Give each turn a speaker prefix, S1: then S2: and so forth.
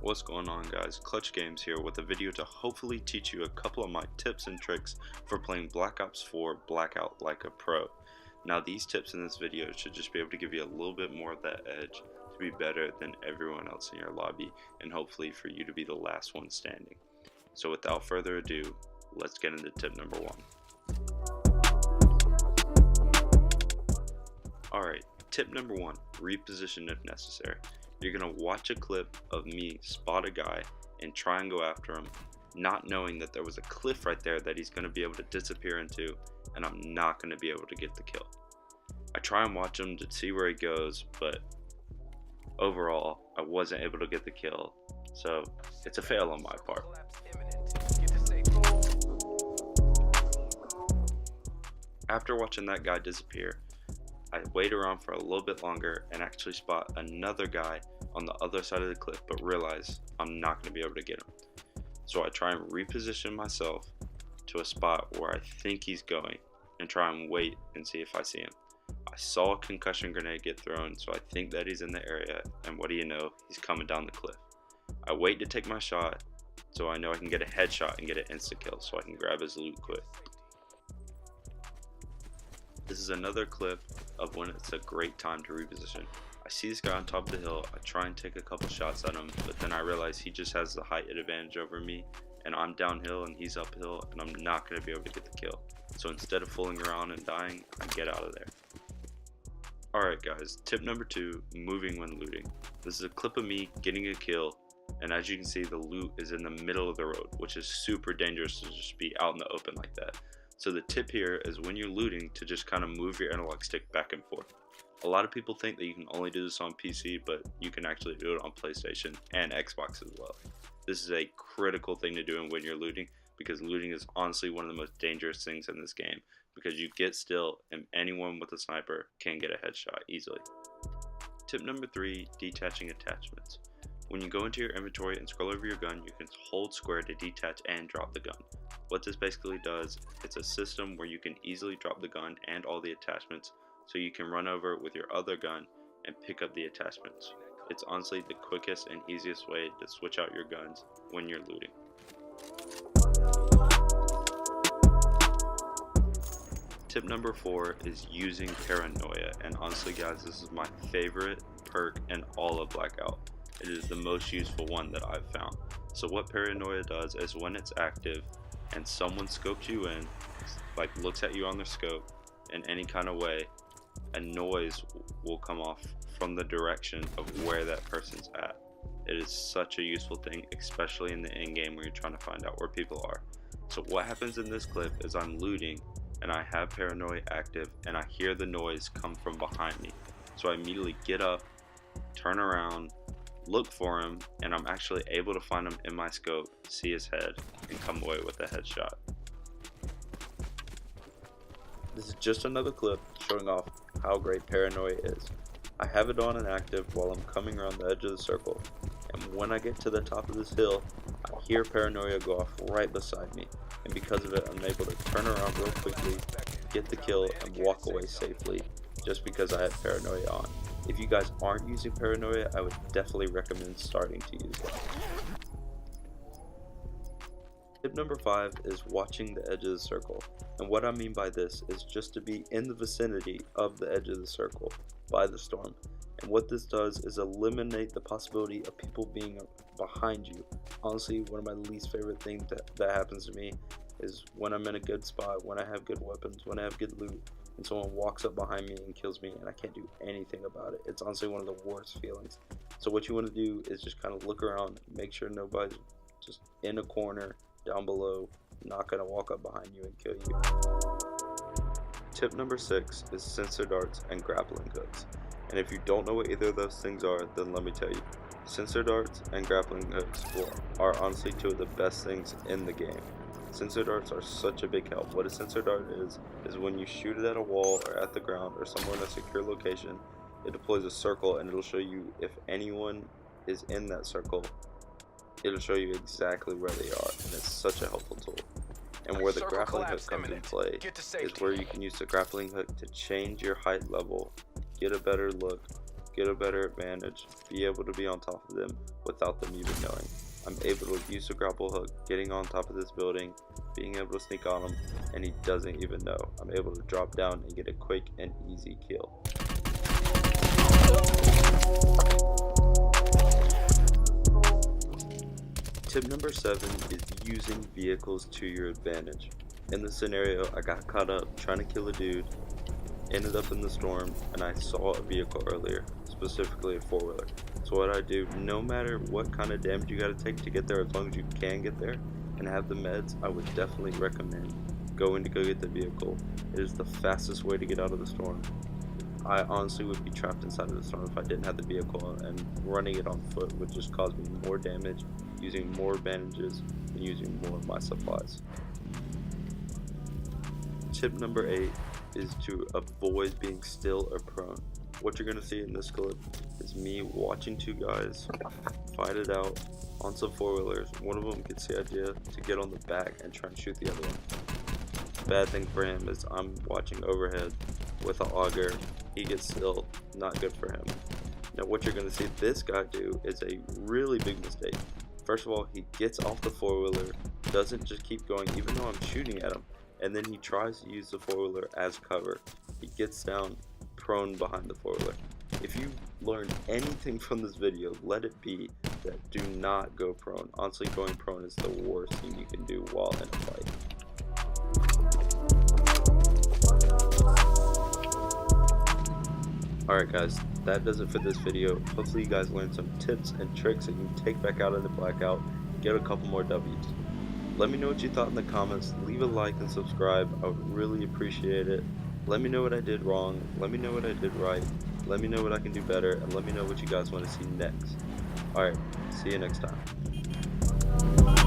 S1: What's going on, guys? Clutch Games here with a video to hopefully teach you a couple of my tips and tricks for playing Black Ops 4 Blackout like a pro. Now these tips in this video should just be able to give you a little bit more of that edge to be better than everyone else in your lobby, and hopefully for you to be the last one standing. So without further ado, let's get into tip number 1. Alright, tip number 1, reposition if necessary. You're going to watch a clip of me spot a guy and try and go after him, not knowing that there was a cliff right there that he's going to be able to disappear into, and I'm not going to be able to get the kill. I try and watch him to see where he goes, but overall I wasn't able to get the kill, so it's a fail on my part. After watching that guy disappear, I wait around for a little bit longer and actually spot another guy on the other side of the cliff, but realize I'm not going to be able to get him. So I try and reposition myself to a spot where I think he's going and try and wait and see if I see him. I saw a concussion grenade get thrown, so I think that he's in the area, and what do you know, he's coming down the cliff. I wait to take my shot so I know I can get a headshot and get an insta kill so I can grab his loot quick. This is another clip of when it's a great time to reposition. I see this guy on top of the hill, I try and take a couple shots at him, but then I realize he just has the height advantage over me, and I'm downhill and he's uphill, and I'm not going to be able to get the kill. So instead of fooling around and dying, I get out of there. Alright guys, tip number 2, moving when looting. This is a clip of me getting a kill, and as you can see, the loot is in the middle of the road, which is super dangerous to just be out in the open like that. So the tip here is when you're looting to just kind of move your analog stick back and forth. A lot of people think that you can only do this on PC, but you can actually do it on PlayStation and Xbox as well. This is a critical thing to do when you're looting, because looting is honestly one of the most dangerous things in this game, because you get still and anyone with a sniper can get a headshot easily. Tip number 3, detaching attachments. When you go into your inventory and scroll over your gun, you can hold square to detach and drop the gun. What this basically does, it's a system where you can easily drop the gun and all the attachments, so you can run over with your other gun and pick up the attachments. It's honestly the quickest and easiest way to switch out your guns when you're looting. Tip number 4 is using paranoia, and honestly guys, this is my favorite perk in all of Blackout. It is the most useful one that I've found. So what paranoia does is when it's active and someone scopes you in, like looks at you on their scope in any kind of way, a noise will come off from the direction of where that person's at. It is such a useful thing, especially in the end game where you're trying to find out where people are. So what happens in this clip is I'm looting and I have paranoia active and I hear the noise come from behind me. So I immediately get up, turn around, look for him, and I'm actually able to find him in my scope, see his head, and come away with a headshot. This is just another clip showing off how great paranoia is. I have it on and active while I'm coming around the edge of the circle, and when I get to the top of this hill, I hear paranoia go off right beside me, and because of it I'm able to turn around real quickly, get the kill, and walk away safely, just because I have paranoia on. If you guys aren't using paranoia, I would definitely recommend starting to use it. Tip number 5 is watching the edge of the circle, and what I mean by this is just to be in the vicinity of the edge of the circle by the storm. And what this does is eliminate the possibility of people being behind you. Honestly, one of my least favorite things that happens to me is when I'm in a good spot, when I have good weapons, when I have good loot, and someone walks up behind me and kills me and I can't do anything about it. It's honestly one of the worst feelings. So what you want to do is just kind of look around, make sure nobody's just in a corner down below, not going to walk up behind you and kill you. Tip number 6 is sensor darts and grappling hooks. And if you don't know what either of those things are, then let me tell you. Sensor darts and grappling hooks are honestly 2 of the best things in the game. Sensor darts are such a big help. What a sensor dart is when you shoot it at a wall or at the ground or somewhere in a secure location, it deploys a circle and it'll show you if anyone is in that circle. It'll show you exactly where they are, and it's such a helpful tool. And where the grappling hook comes in play is where you can use the grappling hook to change your height level, get a better look, get a better advantage, be able to be on top of them without them even knowing. I'm able to use the grapple hook, getting on top of this building, being able to sneak on him, and he doesn't even know. I'm able to drop down and get a quick and easy kill. Tip number 7 is using vehicles to your advantage. In this scenario, I got caught up trying to kill a dude, ended up in the storm, and I saw a vehicle earlier, specifically a 4-wheeler. So what I do, no matter what kind of damage you gotta take to get there, as long as you can get there and have the meds, I would definitely recommend going to go get the vehicle. It is the fastest way to get out of the storm. I honestly would be trapped inside of the storm if I didn't have the vehicle, and running it on foot would just cause me more damage, using more bandages, and using more of my supplies. Tip number 8 is to avoid being still or prone. What you're going to see in this clip is me watching two guys fight it out on some 4-wheelers. One of them gets the idea to get on the back and try and shoot the other one. Bad thing for him is I'm watching overhead with an auger. He gets still, not good for him. Now what you're going to see this guy do is a really big mistake. First of all, he gets off the 4-wheeler, doesn't just keep going even though I'm shooting at him, and then he tries to use the 4-wheeler as cover. He gets down prone behind the 4-wheeler. If you learned anything from this video, let it be that do not go prone. Honestly, going prone is the worst thing you can do while in a fight. Alright guys, that does it for this video. Hopefully you guys learned some tips and tricks that you can take back out of the blackout and get a couple more W's. Let me know what you thought in the comments. Leave a like and subscribe. I would really appreciate it. Let me know what I did wrong. Let me know what I did right. Let me know what I can do better. And let me know what you guys want to see next. Alright, see you next time.